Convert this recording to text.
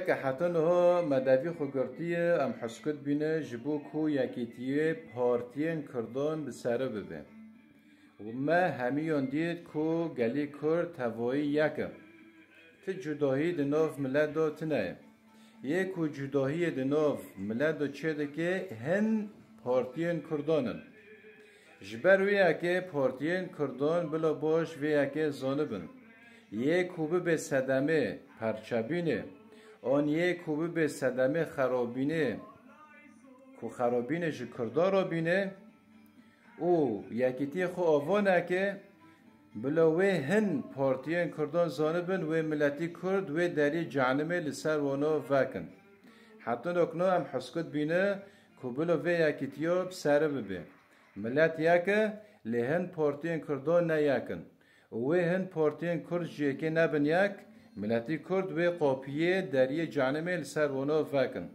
که حتی نه مدافع خوگرتیه ام حسکت بینه جبو کو یکیتیه پارتین کردان به سره ببه و ما همیان دید کو گلی کرد هوایی یکه تی جداهی دناف ملت دا تنه یک و جداهی دناف ملت دا چه ده که هن پارتین کردانن جبر ویا که پارتین کردان بلا باش ویا که زانبن یک خوبه به صدمه پرچبینه آن یک خوبه به صدمه خرابینه که خرابینه جی کردار را بینه او یکیتی خو آوانه که بلا وی هن پارتین کردان زانبن و ملتی کرد و دری جهنمه لسر وانا وکن حتی نکنه هم حسکت بینه که بلا وی یکیتی ها بسره ببه ملت یکه لهن پارتین کردان نه یکن و هن پارتین کرد جیکه نبن یک ملتی کرد و قاپیه دری جهنمه لسر وانا وکن